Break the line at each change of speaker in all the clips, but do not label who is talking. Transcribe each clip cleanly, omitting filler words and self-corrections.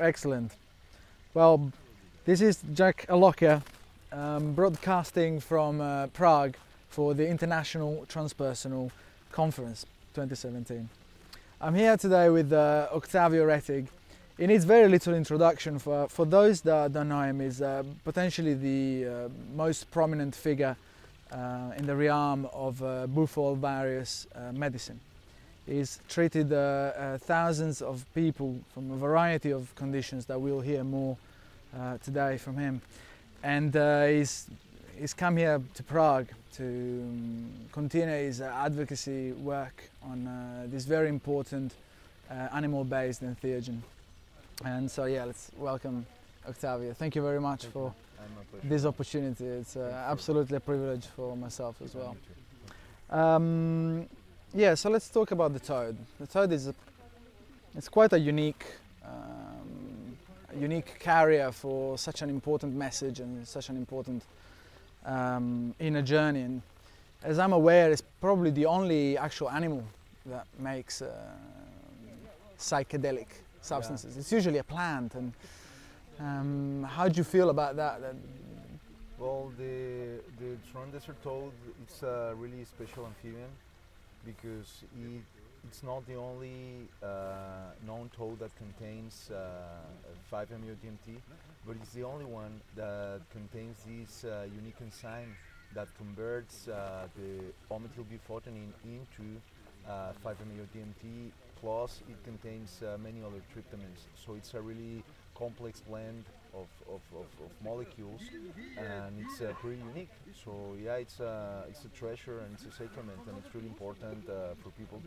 Excellent. Well, this is Jackcharles Allocca, broadcasting from Prague for the International Transpersonal Conference 2017. I'm here today with Octavio Rettig. He needs very little introduction. For those that don't know him, he's potentially the most prominent figure in the realm of Bufo Alvarius medicine. He's treated thousands of people from a variety of conditions that we'll hear more today from him. And he's come here to Prague to continue his advocacy work on this very important animal-based entheogen. And so yeah, let's welcome Octavio. Thank you very much for this opportunity. It's absolutely a privilege for myself as well. Yeah, so let's talk about the toad. The toad it's quite a unique carrier for such an important message and such an important inner journey. And as I'm aware, it's probably the only actual animal that makes psychedelic substances. Yeah. It's usually a plant. And how do you feel about that?
Well, the Toronto desert toad, it's a really special amphibian because it's not the only known toad that contains 5-MeO-DMT, but it's the only one that contains this unique enzyme that converts the O-methylbufotenin into 5-MeO-DMT, plus it contains many other tryptamines. So it's a really complex blend of molecules, and it's pretty unique. So yeah, it's a treasure and it's a sacrament, and it's really important for people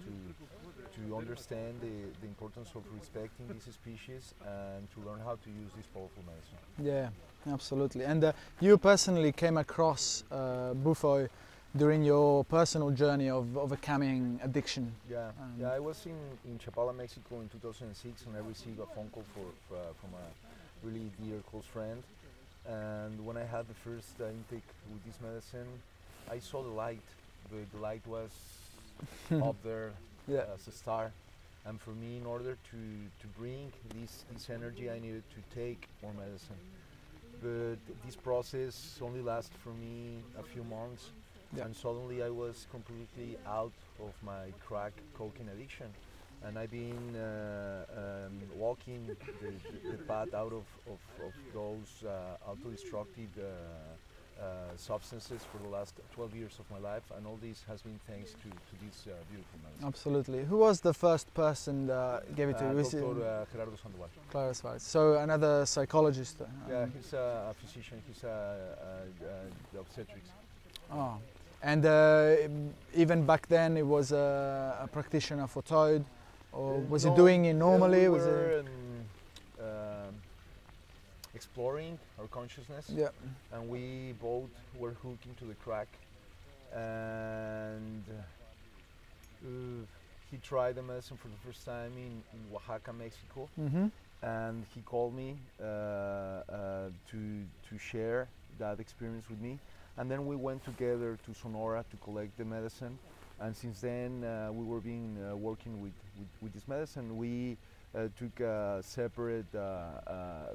to understand the importance of respecting this species and to learn how to use this powerful medicine.
Yeah, absolutely. And you personally came across Bufo during your personal journey of overcoming addiction.
Yeah, I was in Chapala, Mexico in 2006, and I received a phone call from a really dear close friend. And when I had the first intake with this medicine, I saw the light. The light was up there as a star. And for me, in order to bring this energy, I needed to take more medicine. But this process only lasted for me a few months. Yeah. And suddenly I was completely out of my crack cocaine addiction, and I've been walking the path out of those auto-destructive substances for the last 12 years of my life, and all this has been thanks to this beautiful medicine.
Absolutely. Who was the first person that gave it to you?
Dr. Gerardo Sandoval.
So another psychologist?
Yeah, he's a physician, he's the obstetrics.
Oh. And even back then, it was a practitioner for toad, or was he doing it normally?
We were exploring our consciousness, and we both were hooked into the crack. And he tried the medicine for the first time in Oaxaca, Mexico, and he called me to share that experience with me. And then we went together to Sonora to collect the medicine, and since then we were working with this medicine. We took separate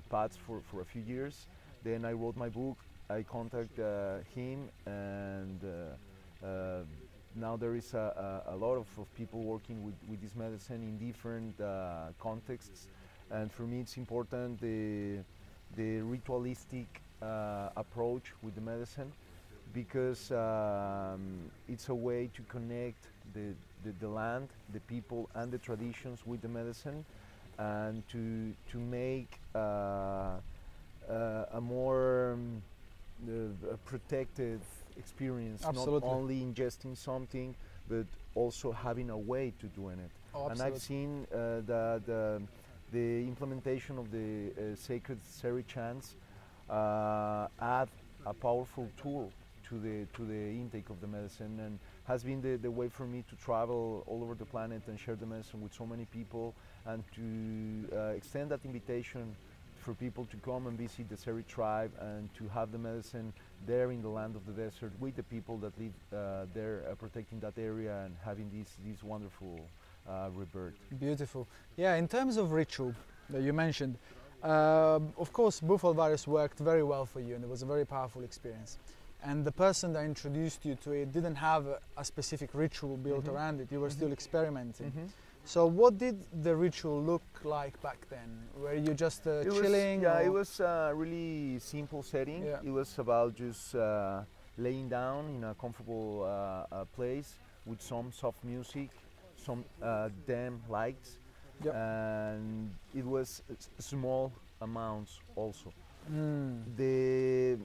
paths for a few years. Then I wrote my book, I contacted him, and now there is a lot of people working with this medicine in different contexts. And for me it's important the ritualistic approach with the medicine, because it's a way to connect the land, the people and the traditions with the medicine, and to make a more protected experience.
Absolutely.
Not only ingesting something, but also having a way to doing it.
Oh,
and I've seen that the implementation of the sacred Seri chants add a powerful tool to the intake of the medicine, and has been the way for me to travel all over the planet and share the medicine with so many people, and to extend that invitation for people to come and visit the Seri tribe and to have the medicine there in the land of the desert with the people that live there, protecting that area and having this wonderful rebirth.
Beautiful. Yeah, in terms of ritual that you mentioned, Of course, Bufo Alvarius worked very well for you, and it was a very powerful experience. And the person that introduced you to it didn't have a specific ritual built around it. You were still experimenting. So what did the ritual look like back then? Were you just chilling?
It was a really simple setting.
Yeah.
It was about just laying down in a comfortable place with some soft music, some dim lights,
Yep.
and it was small amounts also. The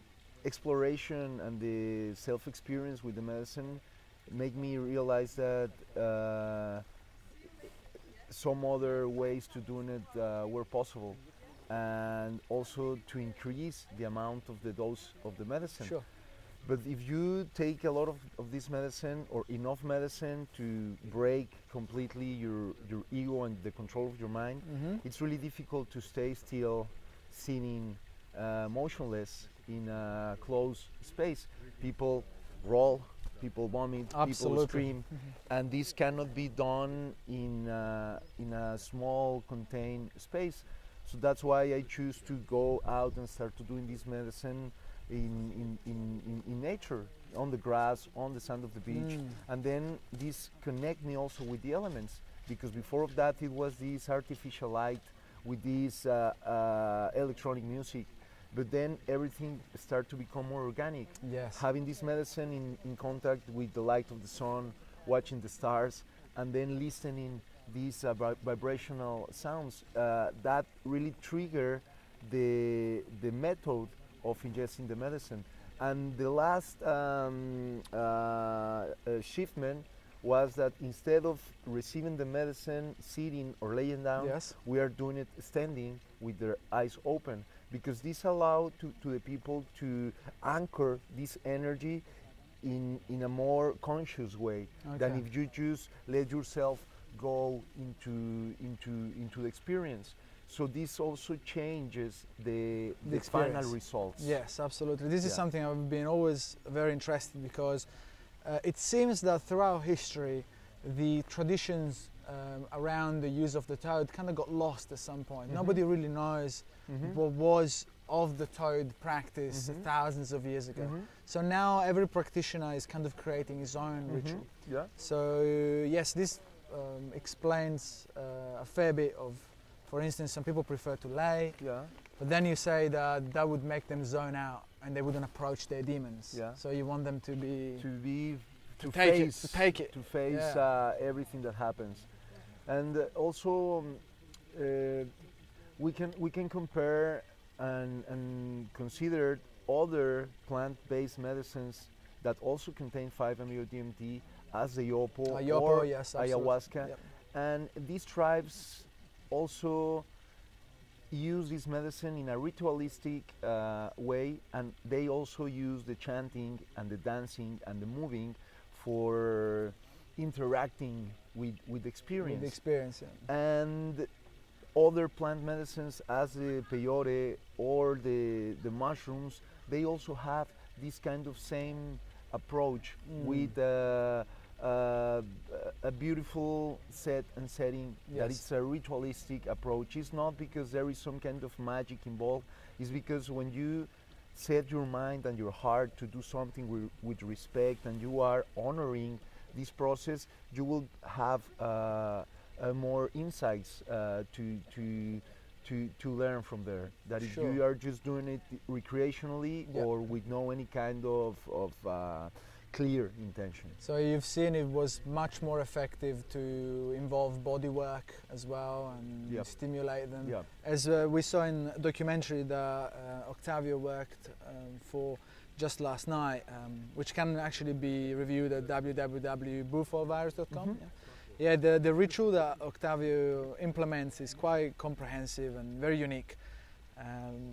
exploration and the self-experience with the medicine make me realize that some other ways to doing it were possible, and also to increase the amount of the dose of the medicine.
Sure.
But if you take a lot of this medicine, or enough medicine to break completely your ego and the control of your mind, it's really difficult to stay still, sitting motionless in a closed space. People roll, people vomit, people scream, and this cannot be done in a small contained space. So that's why I choose to go out and start to doing this medicine in nature, on the grass, on the sand of the beach. And then this connect me also with the elements, because before of that it was this artificial light with this electronic music. But then everything started to become more organic.
Yes.
Having this medicine in contact with the light of the sun, watching the stars, and then listening these vibrational sounds, that really trigger the method of ingesting the medicine. And the last shiftment was that instead of receiving the medicine sitting or laying down,
Yes.
we are doing it standing with their eyes open, because this allows to the people to anchor this energy in a more conscious way than if you just let yourself go into the experience. So this also changes the final results.
Yes, absolutely. This is something I've been always very interested, because it seems that throughout history, the traditions around the use of the toad kind of got lost at some point. Nobody really knows what was of the toad practice thousands of years ago. So now every practitioner is kind of creating his own ritual.
Yeah.
So yes, this explains a fair bit of, for instance, some people prefer to lay, but then you say that that would make them zone out and they wouldn't approach their demons.
Yeah.
So you want them to take it.
To face everything that happens. And also we can compare and consider other plant-based medicines that also contain 5-MeO-DMT, as the yopo or
yes,
ayahuasca.
Yep.
And these tribes also use this medicine in a ritualistic way, and they also use the chanting and the dancing and the moving for interacting with the experience.
With the experience, yeah.
And other plant medicines, as the peyote or the mushrooms, they also have this kind of same approach with a beautiful set and setting. That it's a ritualistic approach. It's not because there is some kind of magic involved. It's because when you set your mind and your heart to do something with respect, and you are honoring this process, you will have more insights to learn from there. That if you are just doing it recreationally or with no any kind of clear intention.
So you've seen it was much more effective to involve body work as well and stimulate them. As we saw in a documentary that Octavio worked for just last night, which can actually be reviewed at www.bufoalvarius.com. Yeah, the ritual that Octavio implements is quite comprehensive and very unique.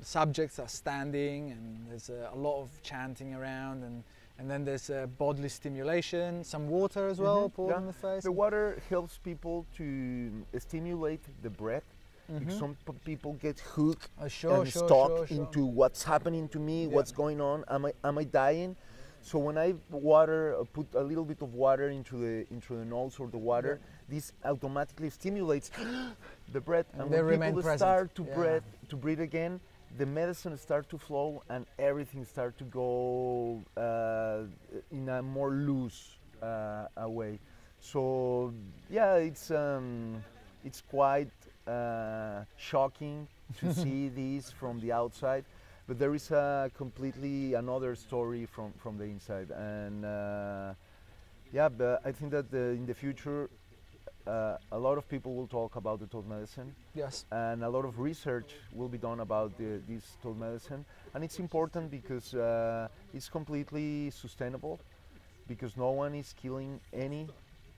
Subjects are standing, and there's a lot of chanting around, and then there's bodily stimulation, some water as well poured on the face.
The water helps people to stimulate the breath. Because some people get hooked and stuck into what's happening to me, what's going on, am I dying? So when I put a little bit of water into the nose or the water, this automatically stimulates the breath, and when people start to breathe again, the medicine start to flow and everything start to go in a more loose way. So yeah, it's quite shocking to see this from the outside, but there is a completely another story from the inside. And yeah, but I think that in the future a lot of people will talk about the toad medicine.
Yes.
And a lot of research will be done about this toad medicine, and it's important because it's completely sustainable, because no one is killing any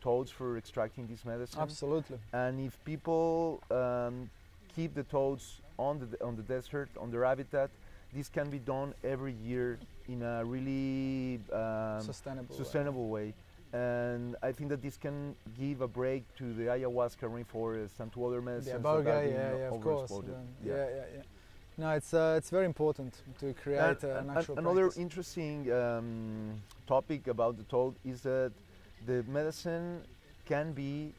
toads for extracting this medicine.
Absolutely.
And if people keep the toads on the desert, on their habitat, this can be done every year in a really sustainable way. And I think that this can give a break to the ayahuasca rainforest and to other medicines.
The iboga, of course. Yeah. No, it's very important to create a natural
Another
practice.
interesting topic about the toad is that the medicine can be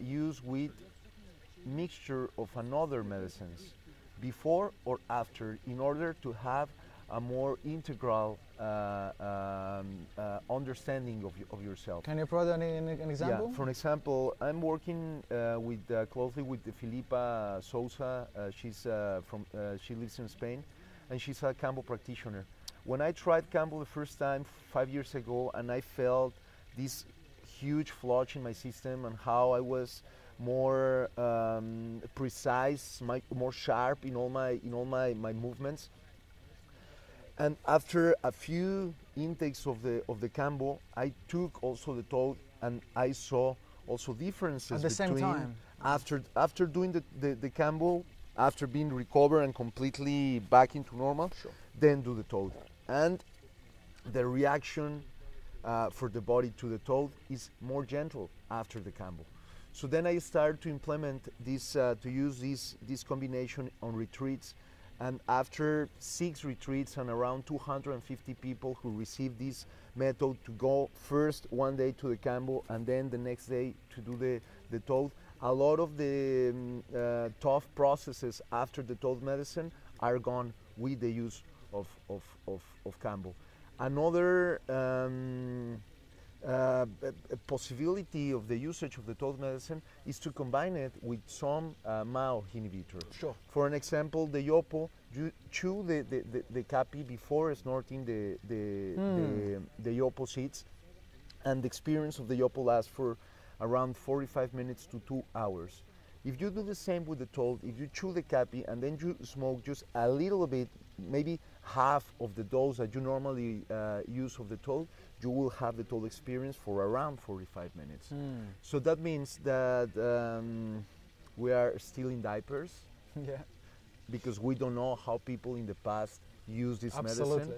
used with mixture of another medicines before or after, in order to have a more integral understanding of yourself.
Can you provide an example?
Yeah, for example, I'm working closely with Filipa Sousa. She lives in Spain, and she's a Cambo practitioner. When I tried Cambo the first time 5 years ago, and I felt this huge flaw in my system, and how I was more precise, more sharp in all my movements. And after a few intakes of the Cambo, I took also the toad, and I saw also differences
at the same time.
After doing the Cambo, after being recovered and completely back into normal, then do the toad, and the reaction for the body to the toad is more gentle after the Cambo. So then I started to implement this, to use this combination on retreats. And after 6 retreats and around 250 people who received this method, to go first one day to the Cambo and then the next day to do the toad, a lot of the tough processes after the toad medicine are gone with the use of Cambo. Another a possibility of the usage of the toad medicine is to combine it with some MAO inhibitor.
Sure.
For an example, the yopo, you chew the capi before snorting the yopo seeds, and the experience of the yopo lasts for around 45 minutes to 2 hours. If you do the same with the toad, if you chew the capi and then you smoke just a little bit, maybe half of the dose that you normally use of the toad, you will have the toad experience for around 45 minutes. So that means that we are still in diapers, because we don't know how people in the past use this medicine.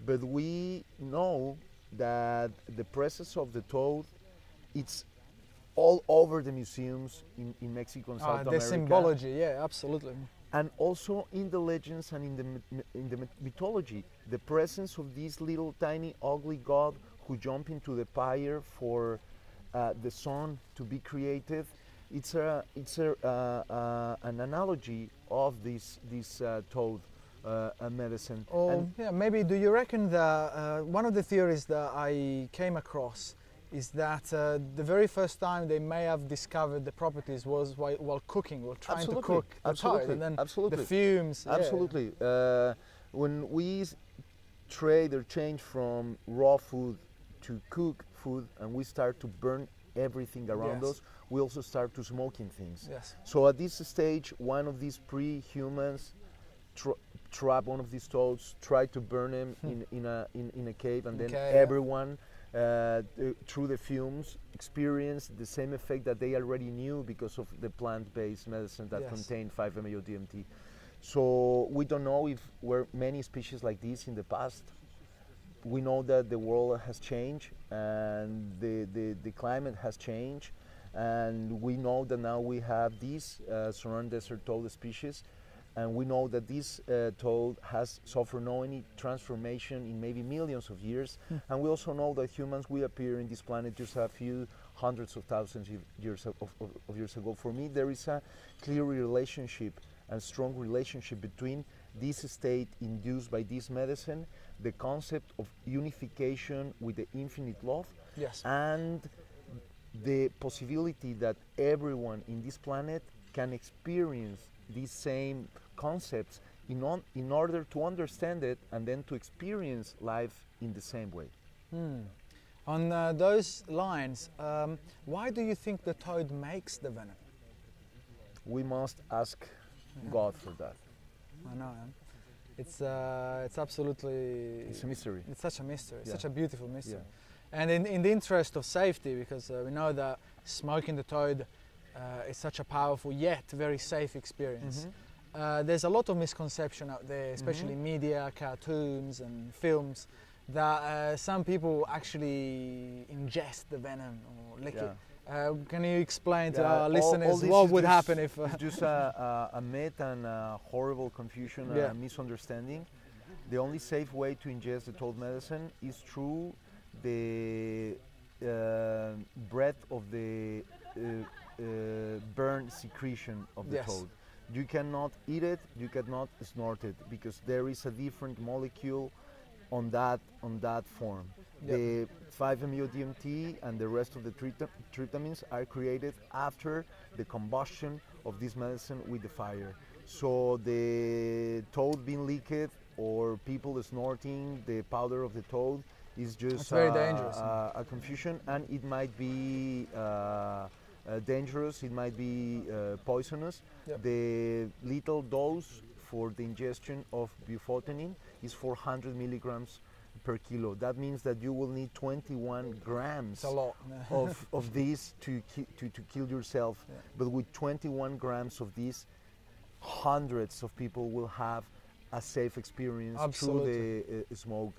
But we know that the presence of the toad, it's all over the museums in Mexico and South America.
The symbology, yeah, absolutely.
And also in the legends and in the mythology, the presence of this little tiny ugly god who jump into the fire for the sun to be created. It's an analogy of this toad medicine.
Yeah, maybe. Do you reckon that one of the theories that I came across is that the very first time they may have discovered the properties was while cooking, or trying to cook the toad, and then the fumes.
Absolutely. When we trade or change from raw food to cook food, and we start to burn everything around us, we also start to smoking things. So at this stage, one of these pre-humans trap one of these toads, try to burn him in a cave, and then everyone through the fumes experience the same effect that they already knew because of the plant-based medicine that contained 5-MeO DMT. So we don't know if were many species like this in the past. We know that the world has changed, and the climate has changed, and we know that now we have these Sonoran desert toad species, and we know that this toad has suffered no any transformation in maybe millions of years. And we also know that humans, we appear in this planet just a few hundreds of thousands of years ago. For me, there is a clear relationship and strong relationship between this state induced by this medicine, the concept of unification with the infinite love,
Yes.
and the possibility that everyone in this planet can experience these same concepts in order to understand it and then to experience life in the same way.
On those lines, why do you think the toad makes the venom?
We must ask God for that.
I know. It's absolutely.
It's a mystery.
It's such a mystery. It's
Yeah.
such a beautiful mystery.
Yeah.
And in the interest of safety, because we know that smoking the toad is such a powerful yet very safe experience. There's a lot of misconception out there, especially media, cartoons and films, that some people actually ingest the venom or lick it. Can you explain to our listeners what would happen if...
It's just a myth and a horrible confusion, a misunderstanding. The only safe way to ingest the toad medicine is through the breath of the burn secretion of the toad. You cannot eat it, you cannot snort it, because there is a different molecule on that form. The 5-MeO-DMT and the rest of the tryptamines are created after the combustion of this medicine with the fire. So the toad being leaked or people snorting the powder of the toad is just
very dangerous.
A confusion, and it might be dangerous, it might be poisonous. The lethal dose for the ingestion of bufotenin is 400 milligrams per kilo. That means that you will need 21 grams
It's a lot.
of this to kill yourself. But with 21 grams of this, hundreds of people will have a safe experience through the smoke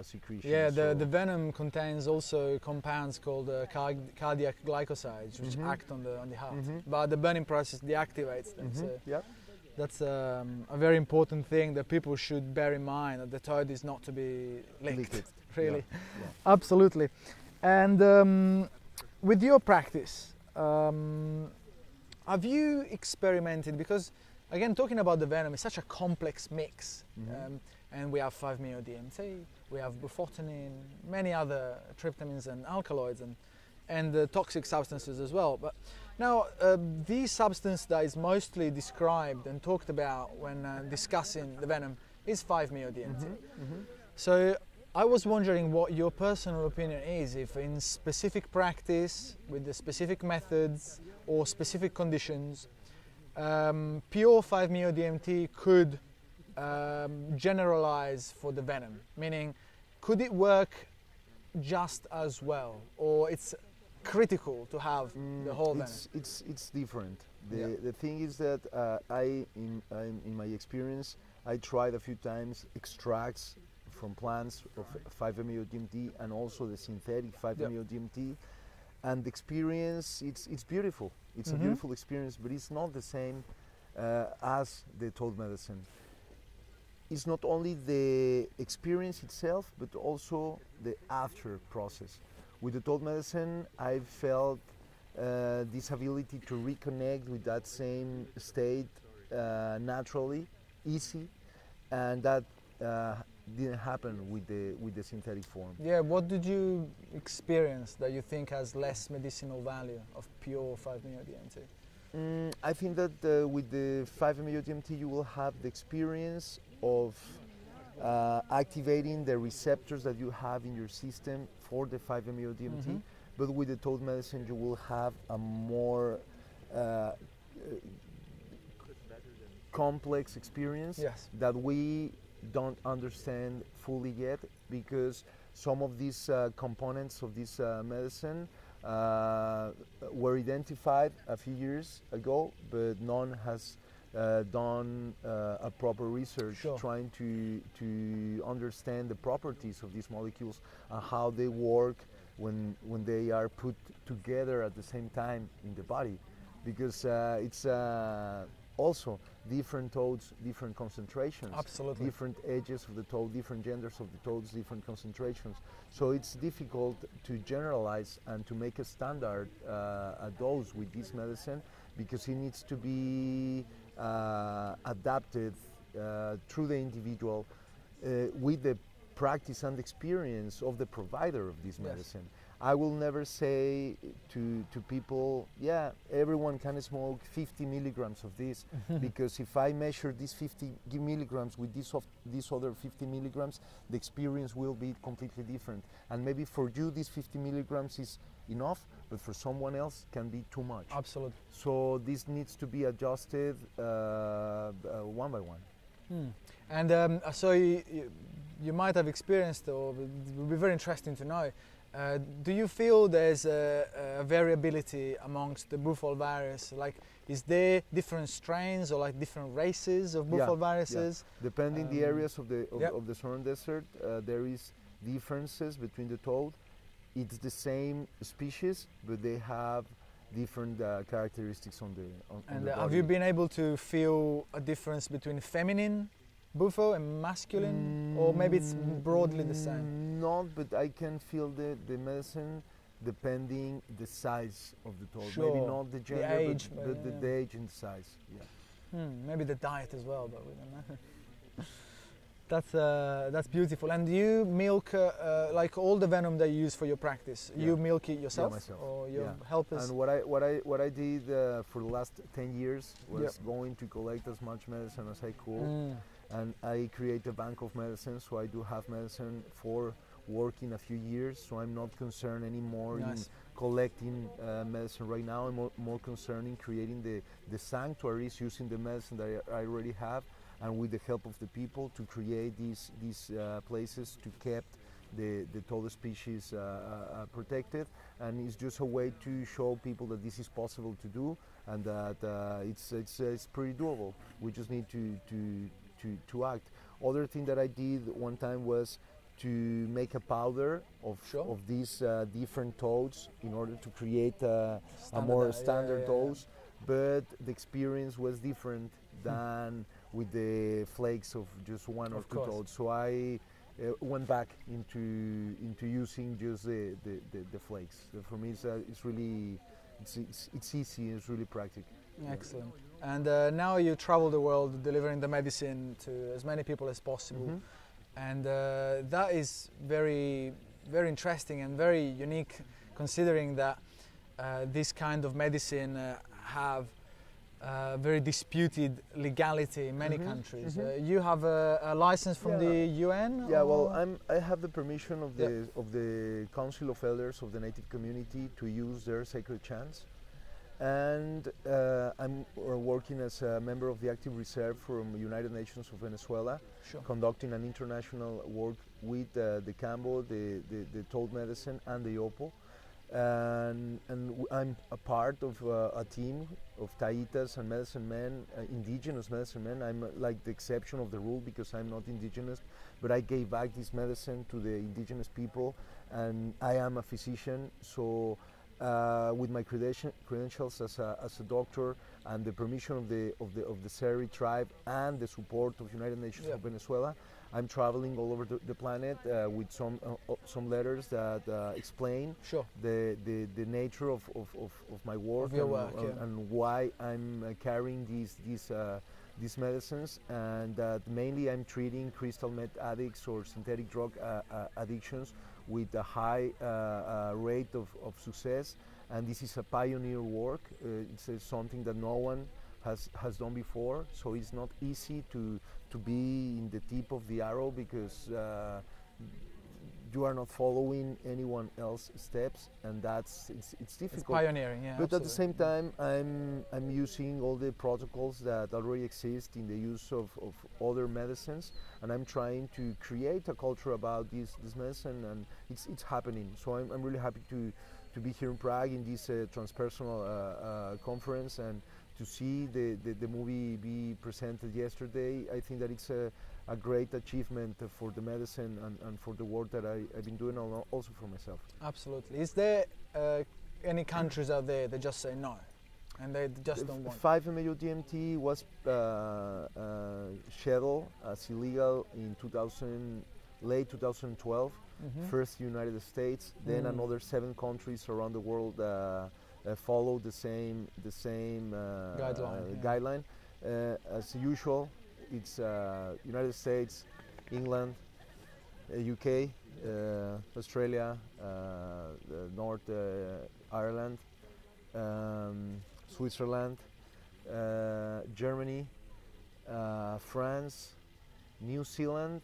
secretion.
Yeah, the venom contains also compounds called cardiac glycosides, which act on the heart. But the burning process deactivates them. So that's a very important thing that people should bear in mind, that the toad is not to be licked. Really. Absolutely. And with your practice, have you experimented, because again, talking about the venom is such a complex mix, and we have 5-MeO-DMT, we have bufotenin, many other tryptamines and alkaloids, and the toxic substances as well. But now, the substance that is mostly described and talked about when discussing the venom is 5-MeO-DMT. So I was wondering what your personal opinion is, if in specific practice, with the specific methods or specific conditions, pure 5-MeO-DMT could generalize for the venom, meaning could it work just as well, or it's critical to have the whole venom?
It's different. The thing is that in my experience, I tried a few times extracts from plants of 5-MeO-DMT and also the synthetic 5-MeO-DMT, and the experience, it's beautiful. It's a beautiful experience, but it's not the same as the toad medicine. It's not only the experience itself, but also the after process. With the toad medicine, I felt this ability to reconnect with that same state naturally, easy, and that didn't happen with the synthetic form.
Yeah, what did you experience that you think has less medicinal value of pure 5-MeO-DMT?
I think that with the 5-MeO-DMT you will have the experience of activating the receptors that you have in your system for the 5-MeO-DMT, but with the toad medicine you will have a more complex experience that we don't understand fully yet, because some of these components of this medicine were identified a few years ago, but none has done a proper research trying to understand the properties of these molecules and how they work when they are put together at the same time in the body, because it's also different toads, different concentrations.
Absolutely.
Different edges of the toad, different genders of the toads, different concentrations. So it's difficult to generalize and to make a standard a dose with this medicine, because it needs to be adapted through the individual with the practice and experience of the provider of this medicine. I will never say to people, yeah, everyone can smoke 50 milligrams of this, because if I measure these 50 milligrams with this other 50 milligrams, the experience will be completely different. And maybe for you this 50 milligrams is enough, but for someone else can be too much.
Absolutely.
So this needs to be adjusted one by one.
And so you might have experienced, or it would be very interesting to know, do you feel there's a variability amongst the Bufo Alvarius? Like, is there different strains or like different races of Bufo Alvariuses?
Yeah. Depending the areas of the Sonoran Desert, there is differences between the toad. It's the same species, but they have different characteristics on the body.
Have you been able to feel a difference between feminine Bufo and masculine, or maybe it's broadly the same?
Not, but I can feel the medicine depending the size of the toad.
Sure.
Maybe not the gender,
the age,
but the age and size. Yeah.
Maybe the diet as well, but we don't know. That's beautiful. And you milk like all the venom that you use for your practice.
Yeah.
You milk it yourself,
myself.
or your helpers?
And what I did for the last 10 years was going to collect as much medicine as I could. And I create a bank of medicine, so I do have medicine for working a few years, so I'm not concerned anymore in collecting medicine right now. I'm more concerned in creating the sanctuaries using the medicine that I already have, and with the help of the people to create these places to keep the toad species protected. And it's just a way to show people that this is possible to do, and that it's pretty doable. We just need to act. Other thing that I did one time was to make a powder of these different toads in order to create a more standard dose, but the experience was different than with the flakes of just one or two toads. So I went back into using just the flakes. So for me, it's really it's easy. It's really practical.
Excellent. And now you travel the world delivering the medicine to as many people as possible, and that is very, very interesting and very unique, considering that this kind of medicine have very disputed legality in many countries. You have a license from the UN?
Yeah, well, I have the permission of the Council of Elders of the Native Community to use their sacred chants. And I'm working as a member of the Active Reserve from United Nations of Venezuela, conducting an international work with the Cambo, the Toad Medicine, and the Yopo. And I'm a part of a team of Taitas and medicine men, indigenous medicine men. I'm like the exception of the rule because I'm not indigenous, but I gave back this medicine to the indigenous people, and I am a physician, so with my credentials as a doctor and the permission of the Seri tribe and the support of United Nations of Venezuela, I'm traveling all over the planet with some letters that explain the nature of my work, and why I'm carrying these medicines, and that mainly I'm treating crystal meth addicts or synthetic drug addictions with a high rate of success. And this is a pioneer work. It's something that no one has done before, so it's not easy to be in the tip of the arrow, because you are not following anyone else's steps, and it's difficult.
It's pioneering, yeah.
But at the same time, I'm using all the protocols that already exist in the use of other medicines, and I'm trying to create a culture about this medicine, and it's happening. So I'm really happy to be here in Prague in this transpersonal conference, and to see the movie be presented yesterday. I think that it's a great achievement for the medicine and for the work that I've been doing also for myself.
Absolutely. Is there any countries out there that just say no? and they just don't want.
5-MeO DMT was scheduled as illegal in late 2012. First United States, then another 7 countries around the world followed the same guideline. As usual, it's United States, England, UK, Australia, North Ireland, Switzerland, Germany, France, New Zealand,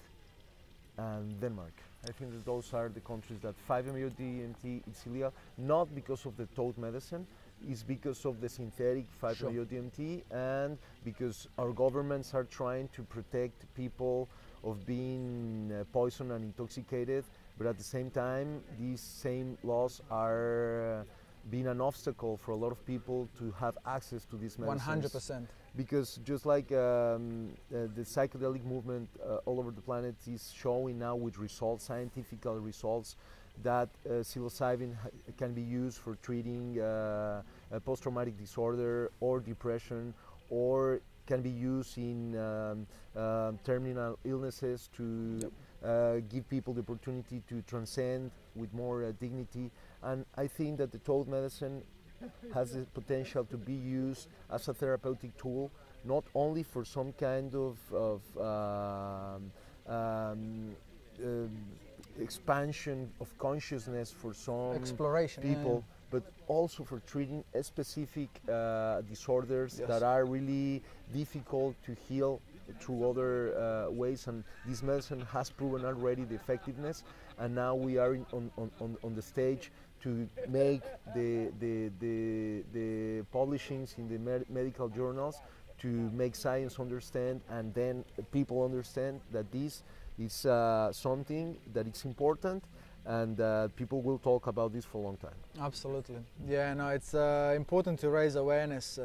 and Denmark. I think that those are the countries that 5-MeO DMT is illegal, not because of the toad medicine, it's because of the synthetic 5-MeO DMT, and because our governments are trying to protect people of being poisoned and intoxicated, but at the same time, these same laws are being an obstacle for a lot of people to have access to these medicines.
100%.
Because just like the psychedelic movement all over the planet is showing now with results, scientific results, that psilocybin can be used for treating post-traumatic disorder or depression, or can be used in terminal illnesses to give people the opportunity to transcend with more dignity. And I think that the toad medicine has the potential to be used as a therapeutic tool, not only for some kind of expansion of consciousness for some
exploration
people, but also for treating specific disorders that are really difficult to heal through other ways. And this medicine has proven already the effectiveness, and now we are on the stage to make the publishings in the medical journals, to make science understand, and then people understand that this is something that is important, and people will talk about this for a long time.
Absolutely. Yeah, no, it's important to raise awareness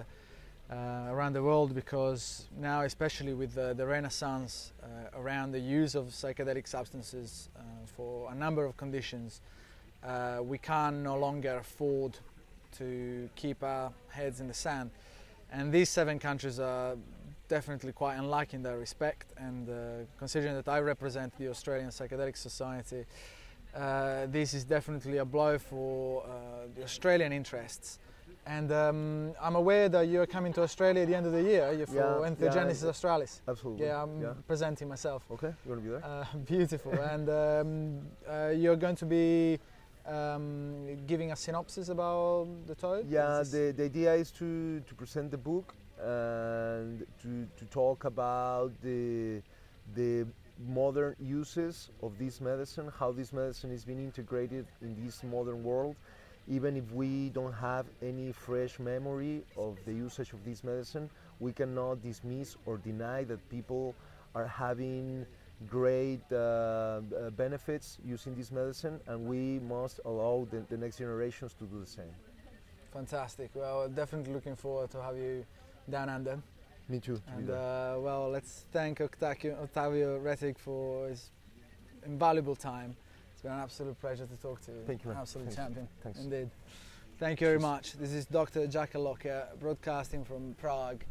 around the world, because now, especially with the renaissance around the use of psychedelic substances for a number of conditions, we can no longer afford to keep our heads in the sand. And these 7 countries are definitely quite unlike in that respect, and considering that I represent the Australian Psychedelic Society, this is definitely a blow for the Australian interests. And I'm aware that you're coming to Australia at the end of the year for Entheogenesis Australis.
Absolutely.
Yeah, I'm presenting myself.
Okay, you're going to be there?
Beautiful. And you're going to be giving a synopsis about the toad?
Yeah, the idea is to present the book and to talk about the modern uses of this medicine, how this medicine is being integrated in this modern world. Even if we don't have any fresh memory of the usage of this medicine, we cannot dismiss or deny that people are having great benefits using this medicine, and we must allow the next generations to do the same.
Fantastic. Well, definitely looking forward to have you down under.
Me too.
And well, let's thank Octavio Rettig for his invaluable time. It's been an absolute pleasure to talk to you.
Thank you, man.
Absolute champion.
Thanks.
Indeed. Thank you very much. This is Dr. Jackcharles Allocca, broadcasting from Prague.